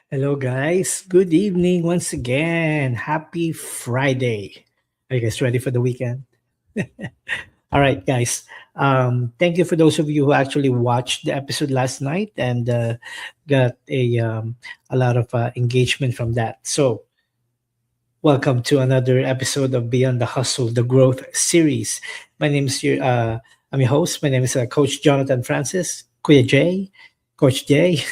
Hello, guys. Good evening once again. Happy Friday. Are you guys ready for the weekend? All right, guys. Thank you for those of you who actually watched the episode last night and got a lot of engagement from that. So, welcome to another episode of Beyond the Hustle, the Growth series. My name is I'm your host. My name is Coach Jonathan Francis, Kuya J, Coach J,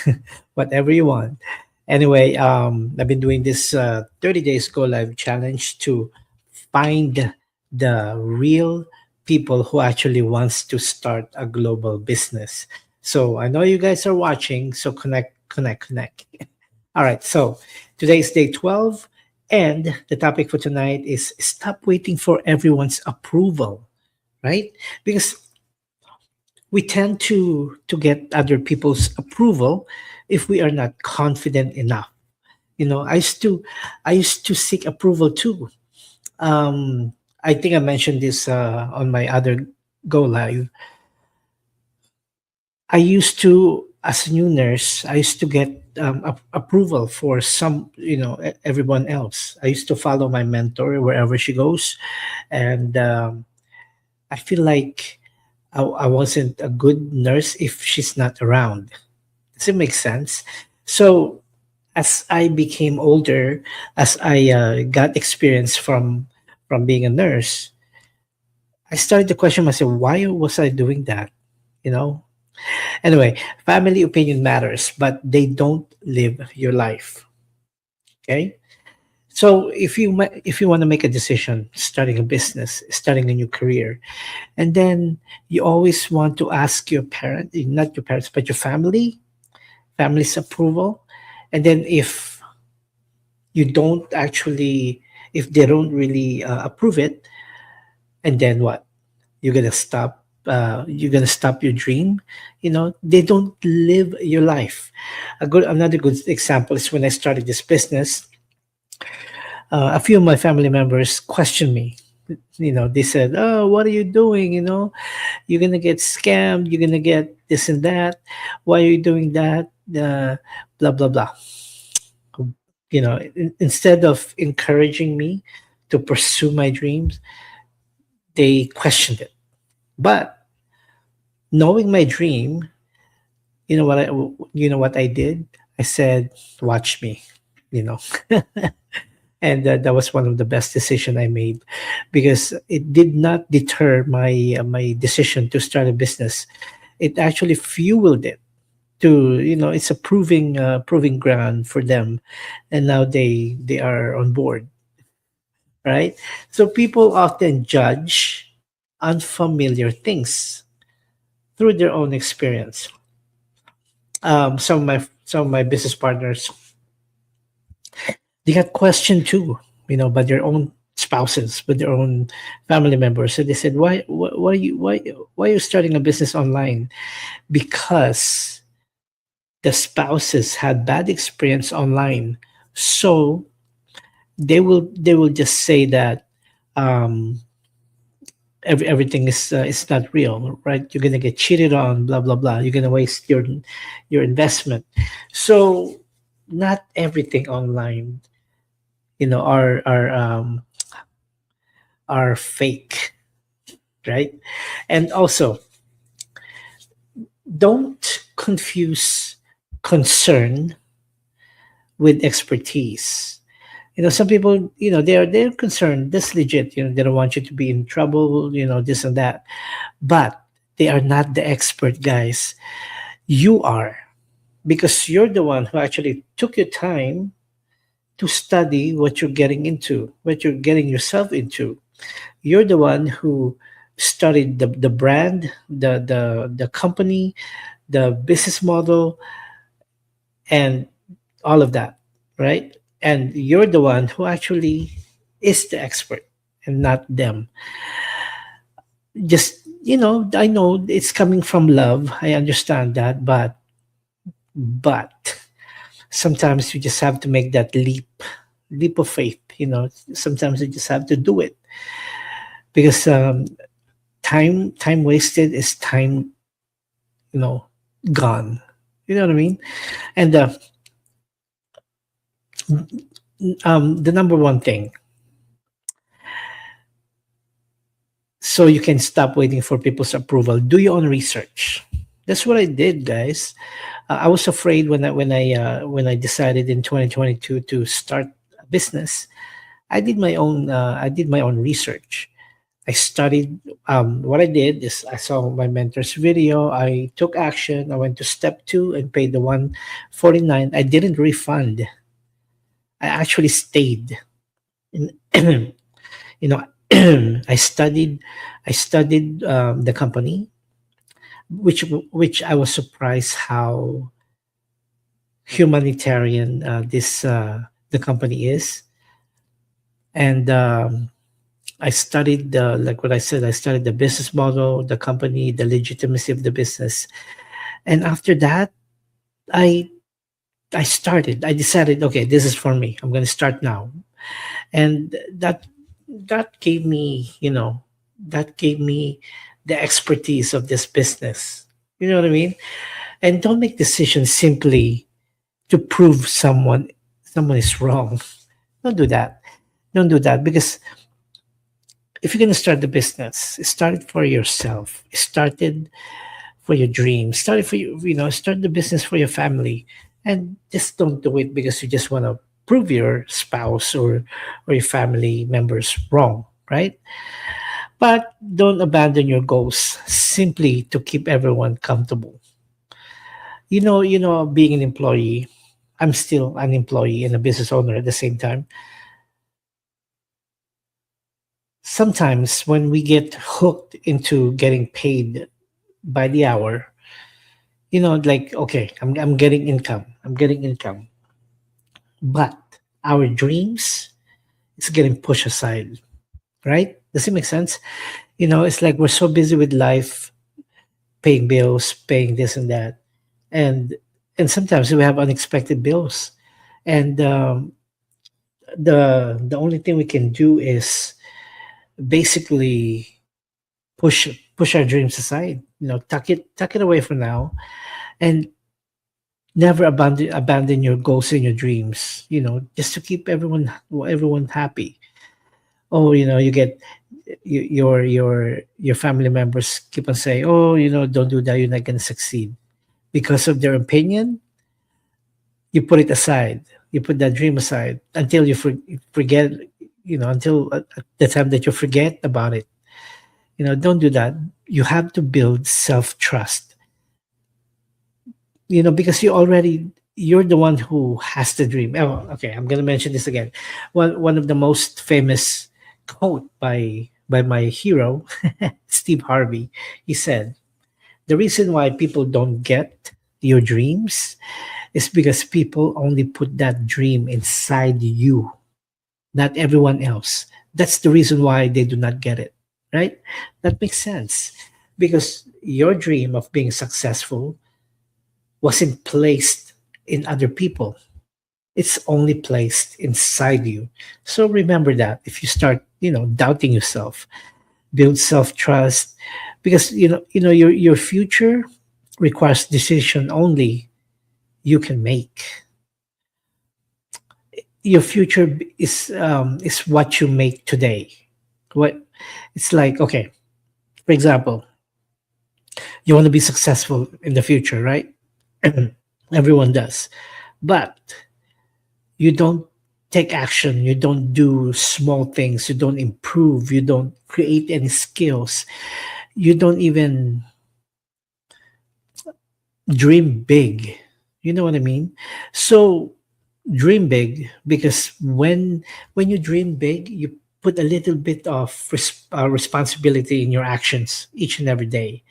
whatever you want. Anyway, I've been doing this 30 days go live challenge to find the real people who actually wants to start a global business. So I know you guys are watching, so connect. All right, so today's day 12, and the topic for tonight is stop waiting for everyone's approval, right? Because we tend to get other people's approval if we are not confident enough. I used to seek approval too. I think I mentioned this on my other go live. I used to, as a new nurse, I used to get approval for everyone else. I used to follow my mentor wherever she goes, and I feel like I wasn't a good nurse if she's not around. Does it make sense? So as I became older, as I got experience from being a nurse, I started to question myself, why was I doing that? You know. Anyway, family opinion matters, but they don't live your life. Okay. So if you want to make a decision, starting a business, starting a new career, and then you always want to ask your not your parents, but your family's approval, and then you don't actually, if they don't really approve it, and then what? You're gonna stop your dream. They don't live your life. Another good example is when I started this business. A few of my family members questioned me. They said, "Oh, what are you doing? You're gonna get scammed. You're gonna get this and that. Why are you doing that? Blah blah blah." Instead of encouraging me to pursue my dreams, they questioned it. But knowing my dream, you know what I did? I said, "Watch me," you know. And that was one of the best decision I made, because it did not deter my decision to start a business. It actually fueled it. It's a proving ground for them, and now they are on board, right? So people often judge unfamiliar things through their own experience. Some of my business partners, they got questioned too, by their own spouses, by their own family members. So they said, why are you starting a business online? Because the spouses had bad experience online, so they will just say that um, everything is not real, right? You're gonna get cheated on, blah blah blah. You're gonna waste your investment. So not everything online, are fake, right? And also, don't confuse concern with expertise. Some people, they're concerned. That's legit. They don't want you to be in trouble. This and that, but they are not the expert, guys. You are, because you're the one who actually took your time to study what you're getting into, what you're getting yourself into. You're the one who studied the brand, the company, the business model, and all of that, right? And you're the one who actually is the expert and not them. Just, I know it's coming from love. I understand that, but sometimes you just have to make that leap of faith. Sometimes you just have to do it, because time wasted is time, you know gone. You know what I mean? And The number one thing, so you can stop waiting for people's approval. Do your own research. That's what I did, guys. I was afraid when I decided in 2022 to start a business. I did my own research. I studied. What I did is I saw my mentor's video. I took action. I went to step two and paid the 149. I didn't refund. I actually stayed. In, you know, I studied. I studied the company, which I was surprised how humanitarian this the company is. And I studied the, like what I said, I studied the business model, the company, the legitimacy of the business. And after that, I I decided, okay, this is for me. I'm going to start now. And that gave me, that gave me the expertise of this business. You know what I mean? And don't make decisions simply to prove someone is wrong. Don't do that. Don't do that, because if you're going to start the business, start it for yourself. Start it for your dreams. Start it for start the business for your family, and just don't do it because you just want to prove your spouse or your family members wrong, right? But don't abandon your goals simply to keep everyone comfortable. Being an employee, I'm still an employee and a business owner at the same time. Sometimes when we get hooked into getting paid by the hour, like, okay, I'm getting income, but our dreams is getting pushed aside, right? Does it make sense? It's like we're so busy with life, paying bills, paying this and that, and and sometimes we have unexpected bills, and the only thing we can do is basically push our dreams aside. Tuck it away for now, and never abandon your goals and your dreams. Just to keep everyone happy. Oh, you get your family members keep on saying, oh, don't do that, you're not going to succeed. Because of their opinion, you put it aside. You put that dream aside until you forget. Until the time that you forget about it. Don't do that. You have to build self trust. Because you're the one who has the dream. Oh, okay, I'm gonna mention this again. One of the most famous quote by my hero, Steve Harvey. He said, "The reason why people don't get your dreams is because people only put that dream inside you, not everyone else. That's the reason why they do not get it." Right? That makes sense, because your dream of being successful wasn't placed in other people. It's only placed inside you. So remember that if you start, doubting yourself, build self-trust, because your future requires decision only you can make. Your future is what you make today. What It's like, okay, for example, you want to be successful in the future, right? Everyone does. But you don't take action, you don't do small things, you don't improve, you don't create any skills, you don't even dream big. You know what I mean? So dream big, because when you dream big, you put a little bit of responsibility in your actions each and every day.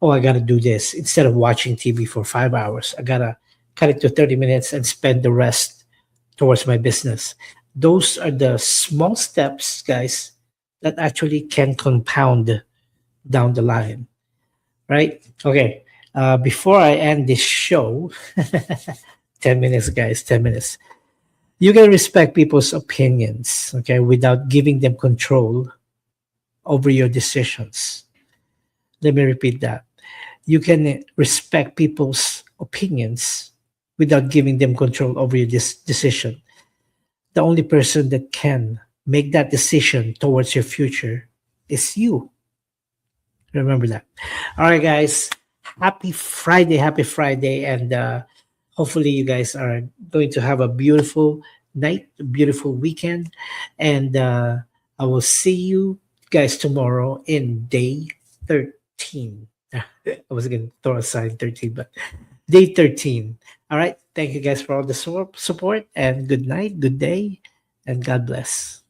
Oh, I gotta do this. Instead of watching TV for 5 hours, I gotta cut it to 30 minutes and spend the rest towards my business. Those are the small steps, guys, that actually can compound down the line, right? Okay. Before I end this show, 10 minutes, guys, 10 minutes. You can respect people's opinions, okay, without giving them control over your decisions. Let me repeat that. You can respect people's opinions without giving them control over your decision. The only person that can make that decision towards your future is you. Remember that. All right, guys. Happy Friday, and hopefully you guys are going to have a beautiful night, a beautiful weekend, and I will see you guys tomorrow in day 13. I was going to throw aside 13, but day 13. All right. Thank you guys for all the support, and good night, good day, and God bless.